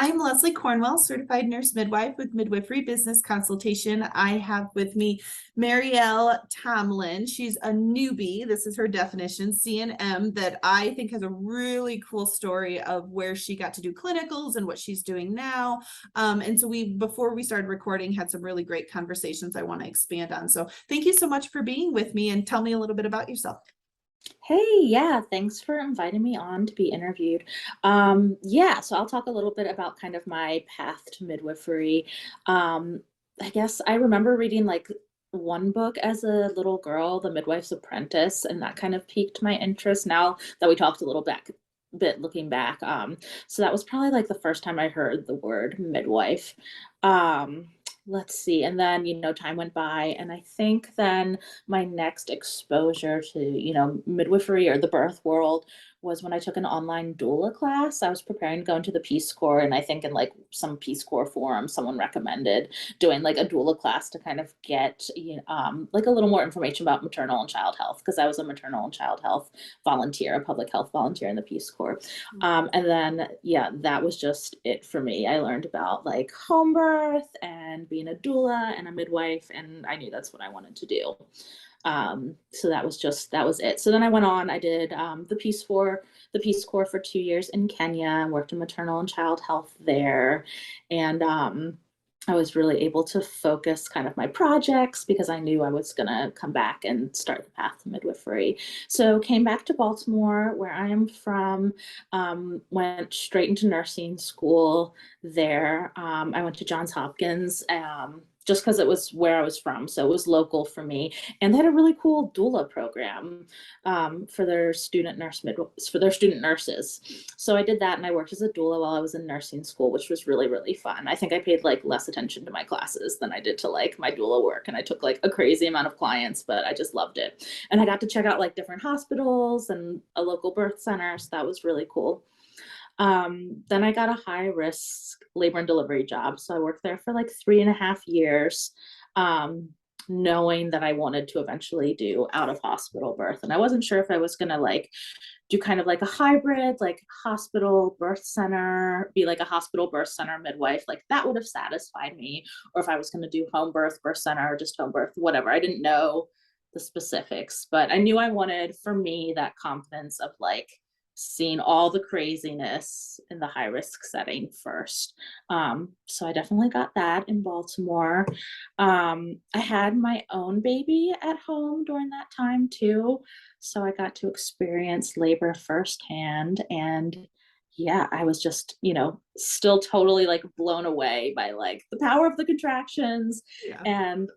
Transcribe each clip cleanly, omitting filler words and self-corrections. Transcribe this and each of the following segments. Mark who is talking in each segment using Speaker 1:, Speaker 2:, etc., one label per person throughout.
Speaker 1: I'm Leslie Cornwell, certified nurse midwife with Midwifery Business Consultation. I have with me Marielle Tomlin. She's a newbie. This is her definition, CNM, that I think has a really cool story of where she got to do clinicals and what she's doing now. And so before we started recording, had some really great conversations I want to expand on. So thank you so much for being with me, and tell me a little bit about yourself.
Speaker 2: Hey, yeah, thanks for inviting me on to be interviewed. So I'll talk a little bit about kind of my path to midwifery. I guess I remember reading like one book as a little girl, The Midwife's Apprentice, and that kind of piqued my interest now that we talked a little bit looking back. So that was probably like the first time I heard the word midwife. Let's see. And then, time went by, and I think then my next exposure to, midwifery or the birth world was when I took an online doula class. I was preparing to go into the Peace Corps, and I think in like some Peace Corps forum, someone recommended doing like a doula class to kind of get, like a little more information about maternal and child health, because I was a maternal and child health volunteer, a public health volunteer in the Peace Corps. And then, that was just it for me. I learned about like home birth and being a doula and a midwife, and I knew that's what I wanted to do. So that was it. So then I went on, I did the Peace Corps for 2 years in Kenya, and worked in maternal and child health there. And I was really able to focus kind of my projects because I knew I was gonna come back and start the path to midwifery. So came back to Baltimore, where I am from, went straight into nursing school there. I went to Johns Hopkins, just because it was where I was from. So it was local for me. And they had a really cool doula program for their student nurses. So I did that, and I worked as a doula while I was in nursing school, which was really, really fun. I think I paid like less attention to my classes than I did to like my doula work. And I took like a crazy amount of clients, but I just loved it. And I got to check out like different hospitals and a local birth center. So that was really cool. Then I got a high risk labor and delivery job. So I worked there for like 3.5 years, knowing that I wanted to eventually do out of hospital birth. And I wasn't sure if I was going to like do kind of like a hybrid, like hospital birth center, be like a hospital birth center midwife, like that would have satisfied me. Or if I was going to do home birth center, or just home birth, whatever. I didn't know the specifics, but I knew I wanted, for me, that confidence of like seeing all the craziness in the high risk setting first. So I definitely got that in Baltimore. I had my own baby at home during that time too. So I got to experience labor firsthand, and I was just, still totally like blown away by like the power of the contractions. And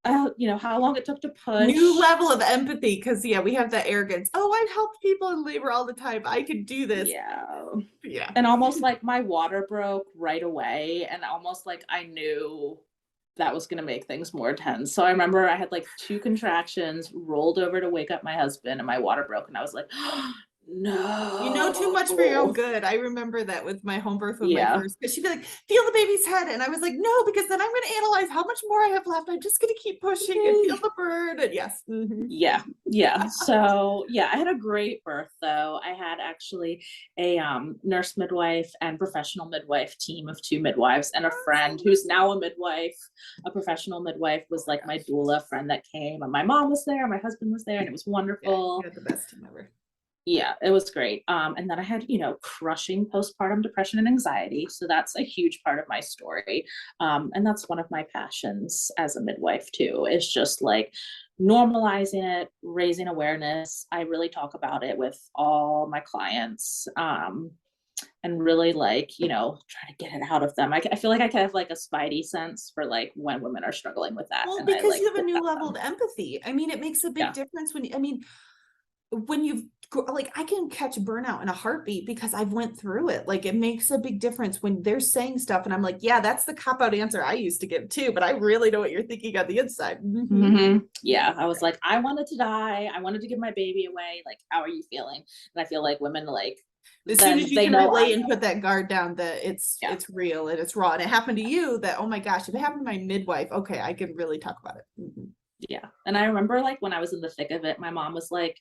Speaker 2: how long it took to push.
Speaker 1: New level of empathy, because we have that arrogance. Oh, I've helped people in labor all the time. I could do this.
Speaker 2: Yeah. And almost like my water broke right away, and almost like I knew that was going to make things more tense. So I remember I had like 2 contractions, rolled over to wake up my husband, and my water broke, and I was like, oh, no.
Speaker 1: You know too much for your own good. I remember that with my home birth with my first, because she'd be like, feel the baby's head. And I was like, no, because then I'm going to analyze how much more I have left. I'm just going to keep pushing and feel the burn. And yes. Mm-hmm.
Speaker 2: Yeah. So I had a great birth though. I had actually a nurse midwife and professional midwife team of 2 midwives, and a friend who's now a midwife, a professional midwife, was like my doula friend that came, and my mom was there, my husband was there, and it was wonderful.
Speaker 1: You had the best team ever.
Speaker 2: Yeah, it was great. And then I had, crushing postpartum depression and anxiety. So that's a huge part of my story. And that's one of my passions as a midwife too, is just like normalizing it, raising awareness. I really talk about it with all my clients. And really like, try to get it out of them. I feel like I kind of like a spidey sense for like when women are struggling with that.
Speaker 1: Well,
Speaker 2: and
Speaker 1: because you have a new level of empathy. I mean, it makes a big difference when you've like, I can catch burnout in a heartbeat because I've went through it. Like, it makes a big difference when they're saying stuff and I'm like, yeah, that's the cop-out answer I used to give too, but I really know what you're thinking on the inside.
Speaker 2: Mm-hmm. Yeah, I was like, I wanted to die. I wanted to give my baby away. Like, how are you feeling? And I feel like women, like,
Speaker 1: as soon as you can relate and put that guard down, that it's real and it's raw, and it happened to you, that, oh my gosh, if it happened to my midwife, okay, I can really talk about it. Mm-hmm.
Speaker 2: Yeah. And I remember like when I was in the thick of it, my mom was like,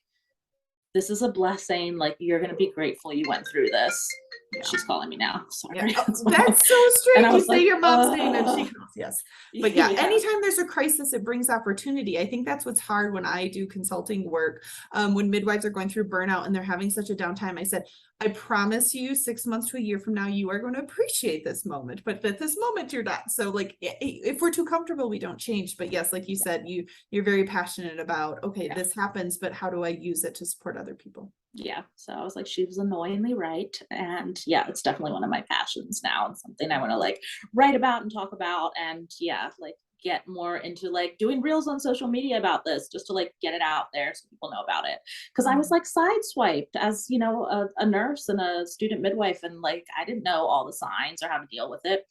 Speaker 2: this is a blessing. Like, you're going to be grateful you went through this.
Speaker 1: Yeah.
Speaker 2: She's calling me now.
Speaker 1: Yeah.
Speaker 2: Sorry.
Speaker 1: Oh, that's so
Speaker 2: And
Speaker 1: strange.
Speaker 2: I
Speaker 1: You
Speaker 2: was
Speaker 1: say
Speaker 2: like,
Speaker 1: your mom's name and she calls. Yes. But yeah,
Speaker 2: yeah.
Speaker 1: anytime there's a crisis, it brings opportunity. I think that's what's hard when I do consulting work. When midwives are going through burnout and they're having such a downtime, I said, I promise you 6 months to a year from now, you are going to appreciate this moment. But at this moment, you're not. So like if we're too comfortable, we don't change. But yes, like you said, you're very passionate about, okay, this happens, but how do I use it to support other people?
Speaker 2: Yeah. So I was like, she was annoyingly right. And yeah, it's definitely one of my passions now and something I want to like write about and talk about. And yeah, like get more into like doing reels on social media about this just to like get it out there so people know about it. Cause I was like sideswiped as, you know, a nurse and a student midwife. And like, I didn't know all the signs or how to deal with it.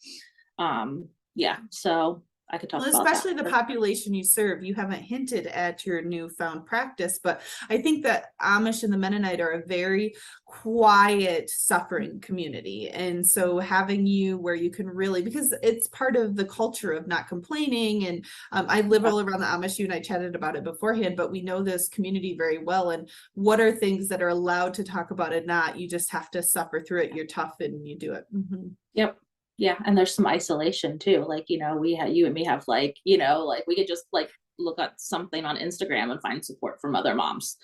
Speaker 2: Yeah. So I could talk
Speaker 1: Well,
Speaker 2: about that.
Speaker 1: especially the population you serve. You haven't hinted at your newfound practice, but I think that Amish and the Mennonite are a very quiet, suffering community. And so having you where you can really, because it's part of the culture of not complaining. And I live all around the Amish. You and I chatted about it beforehand, but we know this community very well. And what are things that are allowed to talk about and not? You just have to suffer through it. You're tough and you do it.
Speaker 2: Yep. Yeah, and there's some isolation too. Like, you know, we had you and me have like, you know, like we could just like look at something on Instagram and find support from other moms.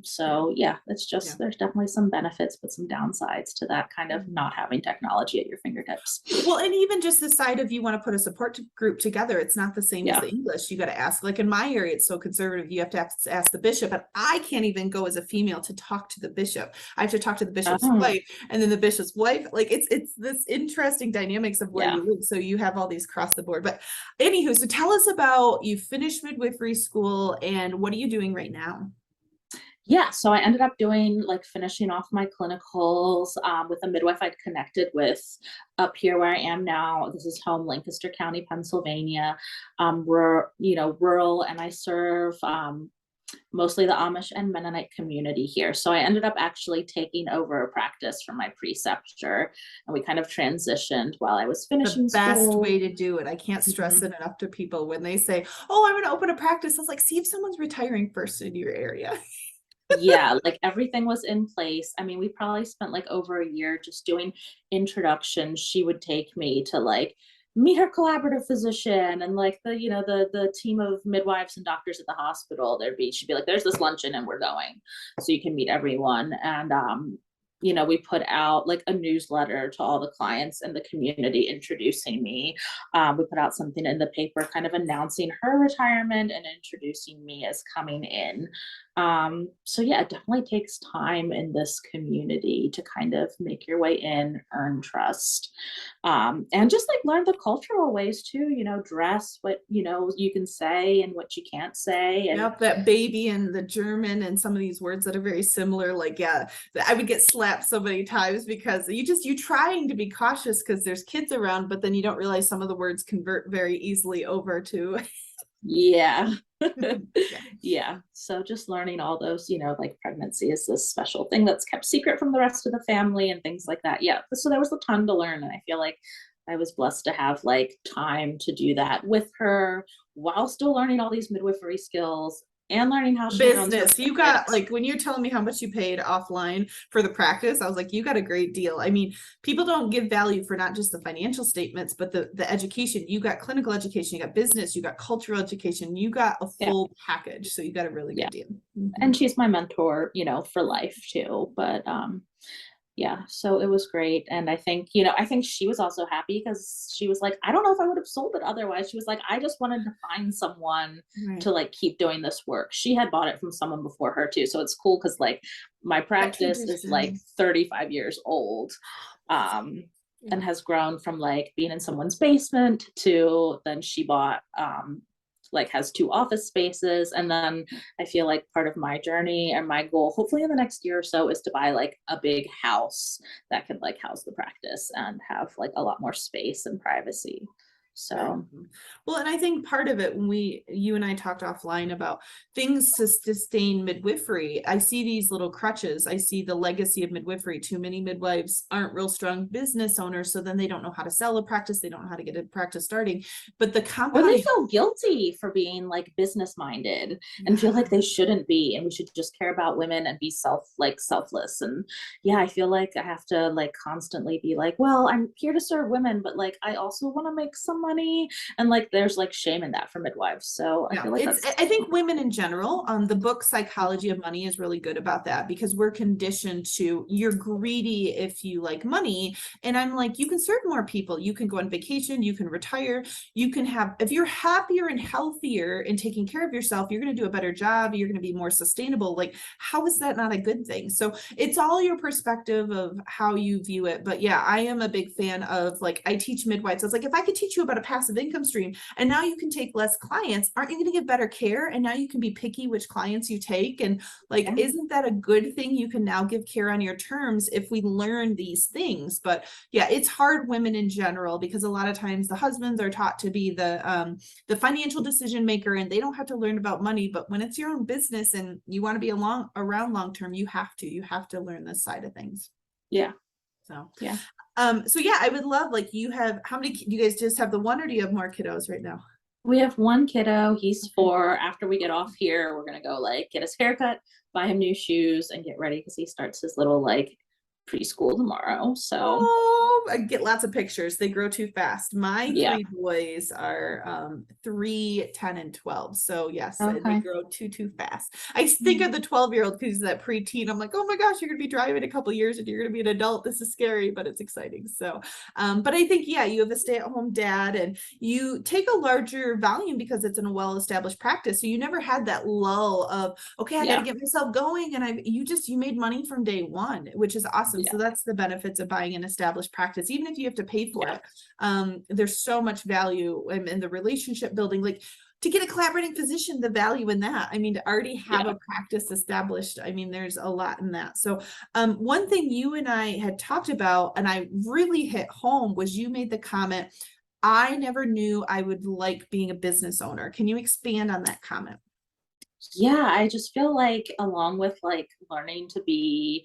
Speaker 2: So yeah, it's just there's definitely some benefits, but some downsides to that kind of not having technology at your fingertips.
Speaker 1: Well, and even just the side of you want to put a support group together, it's not the same as the English. You got to ask, like in my area, it's so conservative, you have to ask the bishop, but I can't even go as a female to talk to the bishop. I have to talk to the bishop's wife, and then the bishop's wife. Like it's this interesting dynamics of where you live. So you have all these across the board. But anywho, so tell us about, you finished midwifery school and what are you doing right now?
Speaker 2: Yeah, so I ended up doing like finishing off my clinicals with a midwife I'd connected with up here where I am now. This is home, Lancaster County, Pennsylvania. We're, you know, rural, and I serve mostly the Amish and Mennonite community here. So I ended up actually taking over a practice from my preceptor, and we kind of transitioned while I was finishing
Speaker 1: The best
Speaker 2: school.
Speaker 1: way to do it. I can't stress it enough to people when they say, oh, I'm going to open a practice. I was like, see if someone's retiring first in your area.
Speaker 2: Yeah, like everything was in place. I mean, we probably spent like over a year just doing introductions. She would take me to like meet her collaborative physician and like the, you know, the team of midwives and doctors at the hospital. She'd be like, there's this luncheon and we're going. So you can meet everyone. And you know, we put out like a newsletter to all the clients in the community introducing me. We put out something in the paper kind of announcing her retirement and introducing me as coming in. So yeah, it definitely takes time in this community to kind of make your way in, earn trust, and just like learn the cultural ways too, you know, dress what, you know, you can say and what you can't say. And
Speaker 1: yep, that baby and the German and some of these words that are very similar. Like, yeah, I would get slapped so many times because you trying to be cautious because there's kids around, but then you don't realize some of the words convert very easily over to
Speaker 2: yeah. Yeah. So just learning all those, you know, like pregnancy is this special thing that's kept secret from the rest of the family and things like that. Yeah. So there was a ton to learn. And I feel like I was blessed to have like time to do that with her while still learning all these midwifery skills and learning how she runs her
Speaker 1: business. You got,
Speaker 2: practice.
Speaker 1: like, when you're telling me how much you paid offline for the practice, I was like, you got a great deal. I mean, people don't give value for not just the financial statements, but the education. You got clinical education, you got business, you got cultural education, you got a
Speaker 2: Yeah.
Speaker 1: full package. So you got a really good deal.
Speaker 2: And she's my mentor, you know, for life too. But yeah, so it was great. And I think, you know, I think she was also happy because she was like, I don't know if I would have sold it otherwise. She was like, I just wanted to find someone to like keep doing this work. She had bought it from someone before her too. So it's cool because like my practice is like 35 years old. And has grown from like being in someone's basement to then she bought like has 2 office spaces. And then I feel like part of my journey and my goal, hopefully in the next year or so, is to buy like a big house that could like house the practice and have like a lot more space and privacy. So
Speaker 1: Well, and I think part of it, when you and I talked offline about things to sustain midwifery, I see these little crutches. I see the legacy of midwifery. Too many midwives aren't real strong business owners, so then they don't know how to sell a practice. They don't know how to get a practice starting. But the
Speaker 2: or they
Speaker 1: compounding,
Speaker 2: feel guilty for being like business minded and feel
Speaker 1: yeah.
Speaker 2: like they shouldn't be, and we should just care about women and be selfless. And yeah, I feel like I have to like constantly be like, well, I'm here to serve women, but like I also want to make some money, and like there's like shame in that for midwives. So I
Speaker 1: Yeah,
Speaker 2: feel like that's
Speaker 1: I think women in general, the book Psychology of Money is really good about that, because we're conditioned to, you're greedy if you like money. And I'm like, you can serve more people, you can go on vacation, you can retire, you can have, if you're happier and healthier and taking care of yourself, you're going to do a better job, you're going to be more sustainable. Like, how is that not a good thing? So it's all your perspective of how you view it. But yeah, I am a big fan of, like, I teach midwives. I was like, if I could teach you about a passive income stream, and now you can take less clients, aren't you going to give better care? And now you can be picky which clients you take. And like,
Speaker 2: yeah.
Speaker 1: isn't that a good thing? You can now give care on your terms if we learn these things. But yeah, it's hard, women in general, because a lot of times the husbands are taught to be the financial decision maker, and they don't have to learn about money. But when it's your own business and you want to be around long term, you have to learn this side of things.
Speaker 2: Yeah.
Speaker 1: So
Speaker 2: Yeah.
Speaker 1: So yeah, I would love, like, you have, how many, you guys just have the one, or do you have more kiddos right now?
Speaker 2: We have one kiddo. He's 4. After we get off here, we're gonna go like get his haircut, buy him new shoes, and get ready because he starts his little like preschool tomorrow. So
Speaker 1: Oh, I get lots of pictures. They grow too fast. My
Speaker 2: yeah.
Speaker 1: 3 boys are 3, 10, and 12. So yes, they
Speaker 2: Okay.
Speaker 1: grow too fast. I think of the 12-year-old because he's that preteen. I'm like, oh my gosh, you're gonna be driving in a couple years and you're gonna be an adult. This is scary, but it's exciting. So but I think, yeah, you have a stay-at-home dad, and you take a larger volume because it's in a well-established practice. So you never had that lull of, okay, I got to
Speaker 2: Yeah.
Speaker 1: get myself going. And you made money from day one, which is awesome.
Speaker 2: Yeah.
Speaker 1: So that's the benefits of buying an established practice, even if you have to pay for
Speaker 2: Yeah.
Speaker 1: it. There's so much value in the relationship building, like to get a collaborating physician, the value in that. I mean, to already have
Speaker 2: Yeah.
Speaker 1: a practice established, I mean, there's a lot in that. So one thing you and I had talked about, and I really hit home, was you made the comment, I never knew I would like being a business owner. Can you expand on that comment?
Speaker 2: Yeah, I just feel like along with like learning to be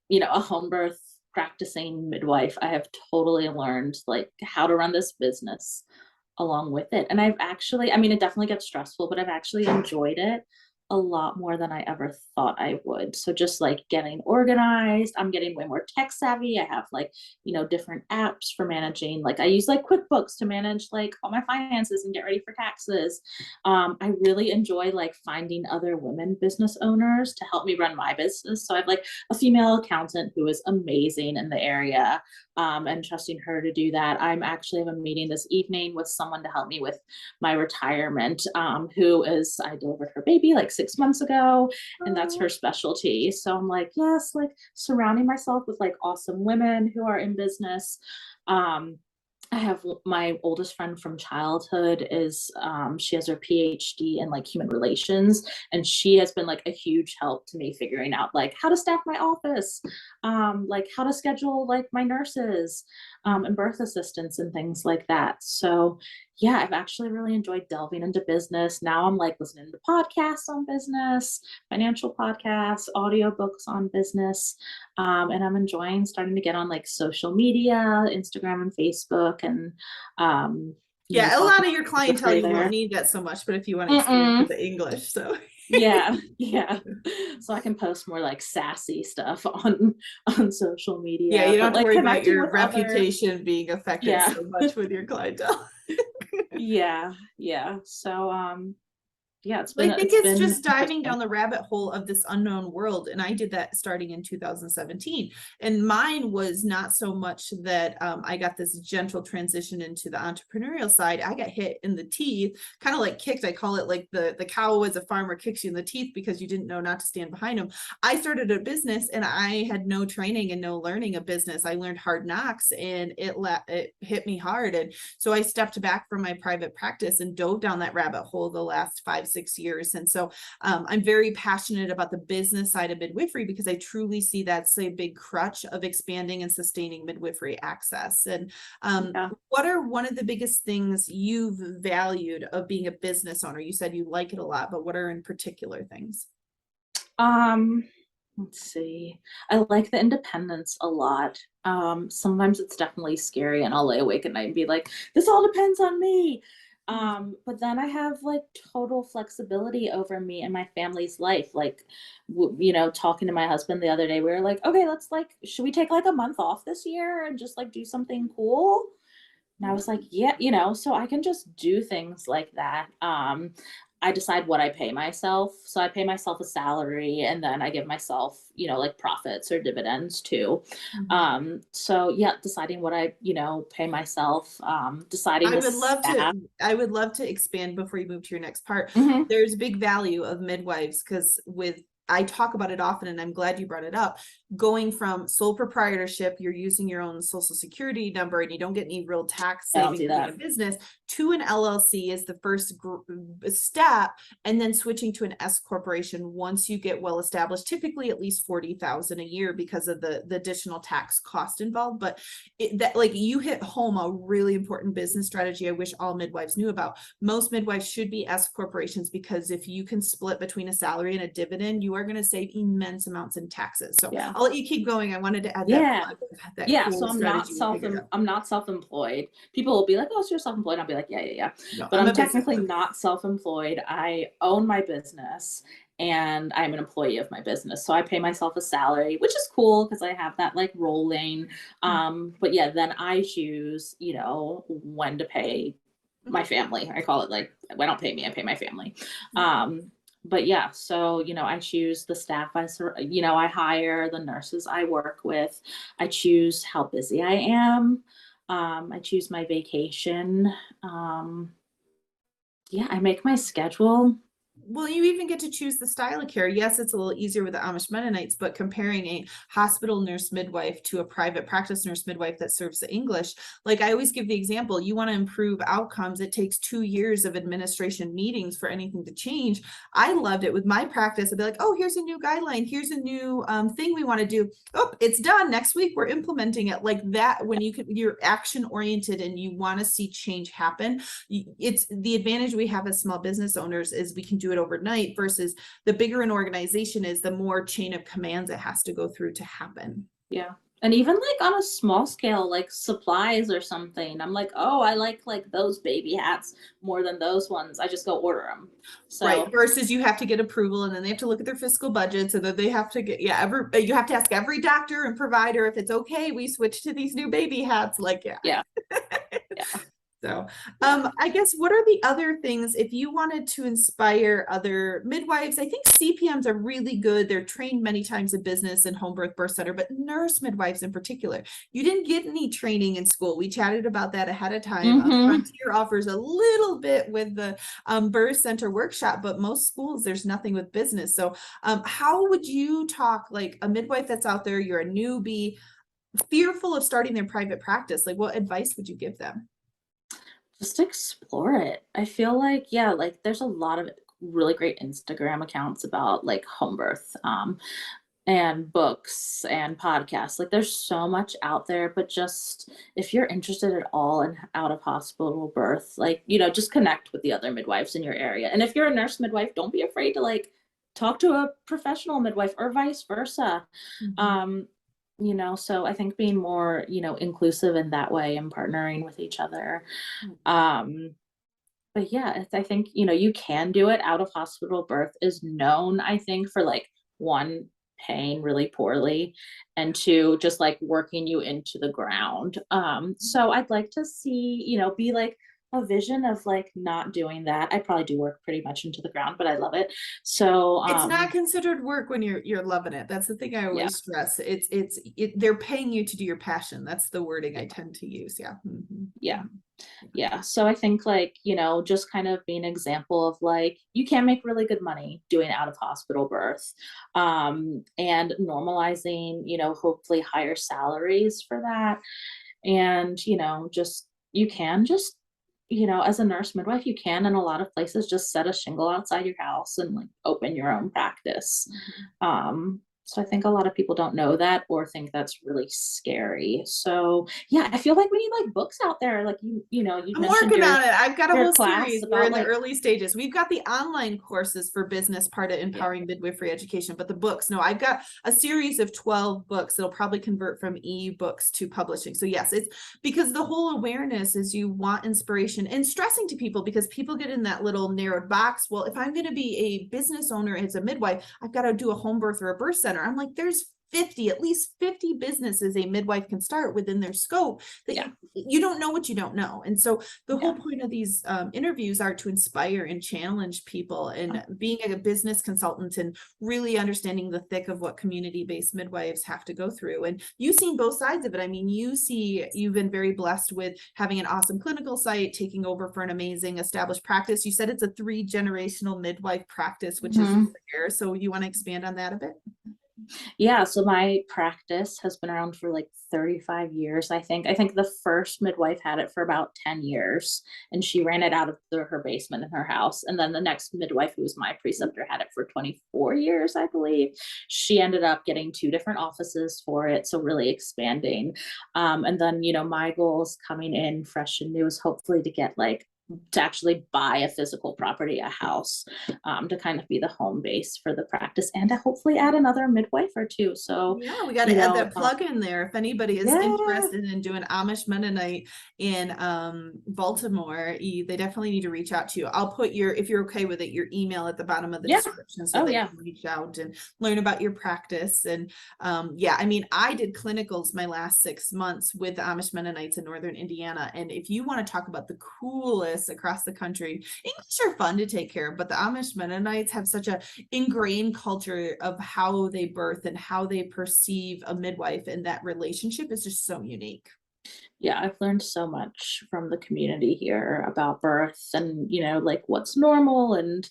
Speaker 2: you know, a home birth practicing midwife, I have totally learned like how to run this business along with it. And I've actually, I mean, it definitely gets stressful, but I've actually enjoyed it a lot more than I ever thought I would. So just like getting organized, I'm getting way more tech savvy. I have like, you know, different apps for managing. Like I use like QuickBooks to manage like all my finances and get ready for taxes. I really enjoy like finding other women business owners to help me run my business. So I have like a female accountant who is amazing in the area, and trusting her to do that. I'm actually have a meeting this evening with someone to help me with my retirement, who is, I delivered her baby like 6 months ago, and that's her specialty. So I'm like, yes, like surrounding myself with like awesome women who are in business. I have my oldest friend from childhood is she has her PhD in like human relations, and she has been like a huge help to me figuring out like how to staff my office, like how to schedule like my nurses, and birth assistants and things like that. So yeah, I've actually really enjoyed delving into business. Now I'm like listening to podcasts on business, financial podcasts, audiobooks on business. And I'm enjoying starting to get on like social media, Instagram and Facebook, and you know,
Speaker 1: Yeah, a lot
Speaker 2: talking
Speaker 1: of your clientele, you won't
Speaker 2: there.
Speaker 1: need that so much, but if you want to expand to
Speaker 2: Mm-mm.
Speaker 1: the English, so.
Speaker 2: Yeah, yeah. So I can post more like sassy stuff on social
Speaker 1: Yeah,
Speaker 2: media,
Speaker 1: you don't
Speaker 2: but
Speaker 1: have to
Speaker 2: like
Speaker 1: worry about
Speaker 2: connecting
Speaker 1: your
Speaker 2: with other,
Speaker 1: reputation being affected
Speaker 2: yeah.
Speaker 1: so much with your clientele.
Speaker 2: Yeah, yeah. So yeah,
Speaker 1: I think
Speaker 2: it's
Speaker 1: it's
Speaker 2: been
Speaker 1: just diving
Speaker 2: interesting.
Speaker 1: down the rabbit hole of this unknown world. And I did that starting in 2017. And mine was not so much that I got this gentle transition into the entrepreneurial side. I got hit in the teeth, kind of like kicked. I call it like the cow as a farmer kicks you in the teeth because you didn't know not to stand behind him. I started a business and I had no training and no learning of business. I learned hard knocks, and it hit me hard. And so I stepped back from my private practice and dove down that rabbit hole the last 5, 6 years. And so I'm very passionate about the business side of midwifery because I truly see that's a big crutch of expanding and sustaining midwifery access. And what are one of the biggest things you've valued of being a business owner? You said you like it a lot, but what are in particular things?
Speaker 2: Let's see. I like the independence a lot. Sometimes it's definitely scary and I'll lay awake at night and be like, this all depends on me. But then I have like total flexibility over me and my family's life. Like, talking to my husband the other day, we were like, okay, let's like, should we take like a month off this year and just like do something cool? And I was like, yeah, so I can just do things like that. I decide what I pay myself. So I pay myself a salary and then I give myself, like profits or dividends too. So yeah, deciding what I, pay myself, deciding the staff.
Speaker 1: I would love to expand before you move to your next part.
Speaker 2: Mhm.
Speaker 1: There's big value of midwives because I talk about it often, and I'm glad you brought it up. Going from sole proprietorship, you're using your own social security number and you don't get any real tax savings in a business, to an LLC is the first step, and then switching to an S corporation once you get well established, typically at least 40,000 a year because of the additional tax cost involved. But that, like, you hit home a really important business strategy I wish all midwives knew about. Most midwives should be S corporations because if you can split between a salary and a dividend, you are going to save immense amounts in taxes. So I'll let you keep going. I wanted to add that cool
Speaker 2: so I'm not self-employed. People will be like, oh, so you're self-employed. I'll be like, yeah. No, but I'm technically not self-employed. I own my business and I'm an employee of my business. So I pay myself a salary, which is cool because I have that like rolling. But yeah, then I choose, when to pay my family. I call it like, I don't pay me, I pay my family. But yeah, so, I choose the staff I hire, the nurses I work with. I choose how busy I am. I choose my vacation. I make my schedule.
Speaker 1: Well, you even get to choose the style of care. Yes, it's a little easier with the Amish Mennonites, but comparing a hospital nurse midwife to a private practice nurse midwife that serves the English, like I always give the example, you want to improve outcomes. It takes 2 years of administration meetings for anything to change. I loved it with my practice. I'd be like, oh, here's a new guideline. Here's a new thing we want to do. Oh, it's done. Next week, we're implementing it like that. When you're action oriented and you want to see change happen, it's the advantage we have as small business owners is we can do it overnight versus the bigger an organization is, the more chain of commands it has to go through to happen.
Speaker 2: Yeah. And even like on a small scale, like supplies or something, I'm like, oh, I like those baby hats more than those ones. I just go order them. So
Speaker 1: right, versus you have to get approval and then they have to look at their fiscal budgets and then they have to get, you have to ask every doctor and provider if it's okay, we switch to these new baby hats. Like, yeah. So I guess what are the other things if you wanted to inspire other midwives? I think CPMs are really good. They're trained many times in business and home birth center, but nurse midwives in particular, you didn't get any training in school. We chatted about that ahead of time. Frontier offers a little bit with the birth center workshop, but most schools, there's nothing with business. So how would you talk, like a midwife that's out there, you're a newbie, fearful of starting their private practice, like what advice would you give them?
Speaker 2: Just explore it. I feel like, there's a lot of really great Instagram accounts about like home birth, and books and podcasts. Like there's so much out there, but just if you're interested at all in out of hospital birth, like, just connect with the other midwives in your area. And if you're a nurse midwife, don't be afraid to like talk to a professional midwife or vice versa. So I think being more, inclusive in that way and partnering with each other. But yeah, I think, you can do it. Out of hospital birth is known, I think, for like one, paying really poorly, and two, just like working you into the ground. So I'd like to see, be like a vision of like not doing that. I probably do work pretty much into the ground, but I love it. So
Speaker 1: it's not considered work when you're loving it. That's the thing I always stress. They're paying you to do your passion. That's the wording I tend to use.
Speaker 2: So I think like, just kind of being an example of like, you can make really good money doing out of hospital birth, and normalizing, hopefully higher salaries for that. And, you can just as a nurse midwife, you can in a lot of places just set a shingle outside your house and like open your own practice. So I think a lot of people don't know that or think that's really scary. So yeah, I feel like we need like books out there. Like you
Speaker 1: I'm
Speaker 2: mentioned
Speaker 1: working on it. I've got a
Speaker 2: your
Speaker 1: whole
Speaker 2: class
Speaker 1: series. We're
Speaker 2: about
Speaker 1: in the
Speaker 2: like
Speaker 1: early stages. We've got the online courses for business, part of
Speaker 2: yeah,
Speaker 1: empowering midwifery education, but the books, no, I've got a series of 12 books that'll probably convert from ebooks to publishing. So yes, it's because the whole awareness is you want inspiration and stressing to people because people get in that little narrowed box. Well, if I'm going to be a business owner as a midwife, I've got to do a home birth or a birth center. I'm like, there's at least 50 businesses a midwife can start within their scope that
Speaker 2: yeah,
Speaker 1: you don't know what you don't know. And so the
Speaker 2: yeah.
Speaker 1: whole point of these interviews are to inspire and challenge people, and being a business consultant and really understanding the thick of what community-based midwives have to go through. And you've seen both sides of it. I mean, you've been very blessed with having an awesome clinical site, taking over for an amazing established practice. You said it's a 3-generational midwife practice, which is rare. So you want to expand on that a bit?
Speaker 2: Yeah, so my practice has been around for like 35 years, I think. I think the first midwife had it for about 10 years, and she ran it out of her basement in her house. And then the next midwife, who was my preceptor, had it for 24 years, I believe. She ended up getting 2 different offices for it, so really expanding. And then, my goals coming in fresh and new is hopefully to actually buy a physical property, a house, to kind of be the home base for the practice and to hopefully add another midwife or two. So,
Speaker 1: Yeah, we got to add that plug in there. If anybody is
Speaker 2: yeah,
Speaker 1: interested in doing Amish Mennonite in Baltimore, they definitely need to reach out to you. I'll put if you're okay with it, your email at the bottom of the
Speaker 2: yeah.
Speaker 1: description so
Speaker 2: Oh,
Speaker 1: they
Speaker 2: yeah.
Speaker 1: can reach out and learn about your practice. And yeah, I mean, I did clinicals my last 6 months with the Amish Mennonites in Northern Indiana. And if you want to talk about the coolest across the country, English are fun to take care of, but the Amish Mennonites have such a ingrained culture of how they birth and how they perceive a midwife, and that relationship is just so unique.
Speaker 2: Yeah, I've learned so much from the community here about birth and, like what's normal and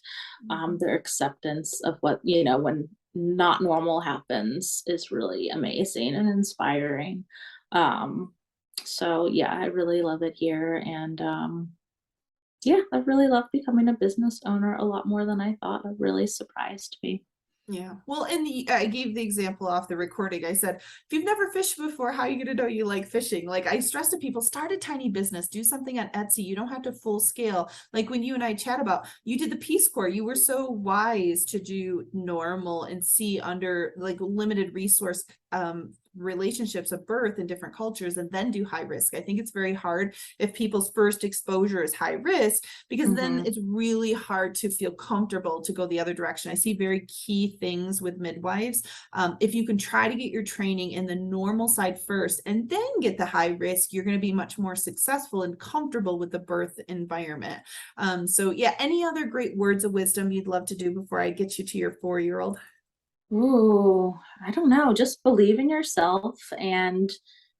Speaker 2: their acceptance of what, when not normal happens is really amazing and inspiring. So yeah, I really love it here. And yeah, I really love becoming a business owner a lot more than I thought. It really surprised me.
Speaker 1: Yeah. Well, and I gave the example off the recording. I said, if you've never fished before, how are you going to know you like fishing? Like I stress to people, start a tiny business, do something on Etsy. You don't have to full scale. Like when you and I chat about, you did the Peace Corps, you were so wise to do normal and see under like limited resource relationships of birth in different cultures and then do high risk. I think it's very hard if people's first exposure is high risk, because then it's really hard to feel comfortable to go the other direction. I see very key things with midwives. If you can try to get your training in the normal side first and then get the high risk, you're going to be much more successful and comfortable with the birth environment. So yeah, any other great words of wisdom you'd love to do before I get you to your 4-year-old?
Speaker 2: Ooh, I don't know. Just believe in yourself and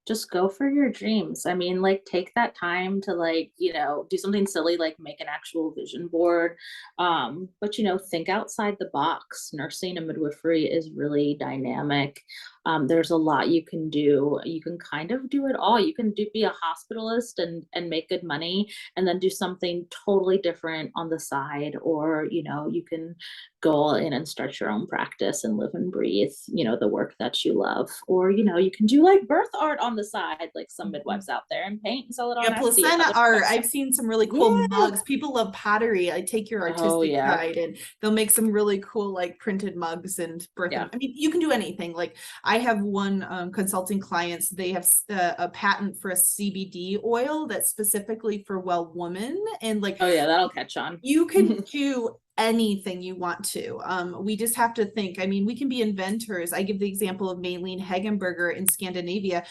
Speaker 2: just go for your dreams. I mean, like take that time to do something silly like make an actual vision board. But think outside the box. Nursing and midwifery is really dynamic. There's a lot you can do. You can kind of do it all. You can be a hospitalist and make good money and then do something totally different on the side. Or, you can go in and start your own practice and live and breathe, the work that you love. Or, you can do like birth art on the side, like some midwives out there, and paint and sell it on
Speaker 1: Yeah,
Speaker 2: Etsy and
Speaker 1: placenta
Speaker 2: other
Speaker 1: art.
Speaker 2: stuff.
Speaker 1: I've seen some really cool
Speaker 2: Yeah.
Speaker 1: mugs. People love pottery. I take your
Speaker 2: Oh
Speaker 1: artistic
Speaker 2: yeah.
Speaker 1: side and they'll make some really cool like printed mugs and birth.
Speaker 2: Yeah.
Speaker 1: I mean, you can do anything. Like I have one consulting clients, they have a patent for a CBD oil that's specifically for well woman. And like,
Speaker 2: Oh yeah, that'll catch on.
Speaker 1: you can do anything you want to. We just have to think. I mean, we can be inventors. I give the example of Maylene Hegenberger in Scandinavia.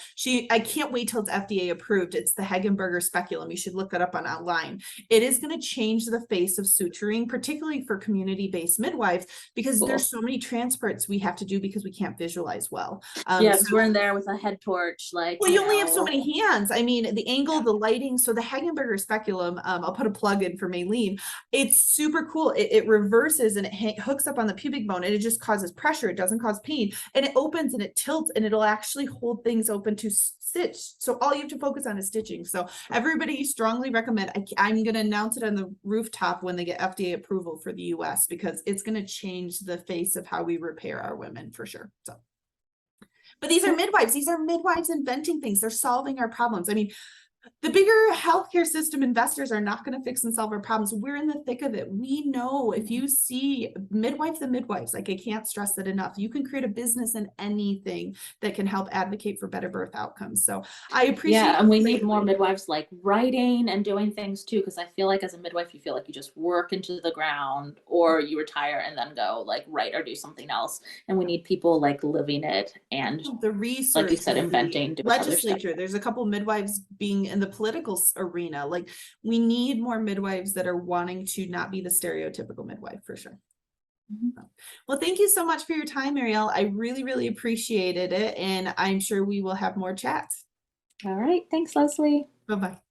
Speaker 1: I can't wait till it's FDA approved. It's the Hegenberger speculum. You should look that up online. It is going to change the face of suturing, particularly for community-based midwives, because
Speaker 2: Cool.
Speaker 1: there's so many transports we have to do because we can't visualize well.
Speaker 2: Yeah, because we're in there with a head torch,
Speaker 1: Well, you only have so many hands. I mean, the angle,
Speaker 2: Yeah.
Speaker 1: the lighting. So the Hagenberger speculum, I'll put a plug in for Maylene. It's super cool. It reverses and it hooks up on the pubic bone and it just causes pressure. It doesn't cause pain. And it opens and it tilts and it'll actually hold things open to stitched. So all you have to focus on is stitching. So everybody strongly recommend, I'm going to announce it on the rooftop when they get FDA approval for the US, because it's going to change the face of how we repair our women for sure. So, but these are midwives. These are midwives inventing things. They're solving our problems. I mean, the bigger healthcare system investors are not going to fix and solve our problems. We're in the thick of it. We know if you see midwives and midwives, like I can't stress that enough, you can create a business in anything that can help advocate for better birth outcomes. So I appreciate.
Speaker 2: Yeah, and we need more midwives like writing and doing things too, because I feel like as a midwife, you feel like you just work into the ground or you retire and then go like write or do something else. And we need people like living it and
Speaker 1: The research,
Speaker 2: like you said, inventing, doing other stuff.
Speaker 1: legislature. There's a couple midwives being in the political arena. Like we need more midwives that are wanting to not be the stereotypical midwife for sure. Well, thank you so much for your time, Marielle. I really, really appreciated it. And I'm sure we will have more chats.
Speaker 2: All right. Thanks, Leslie.
Speaker 1: Bye-bye.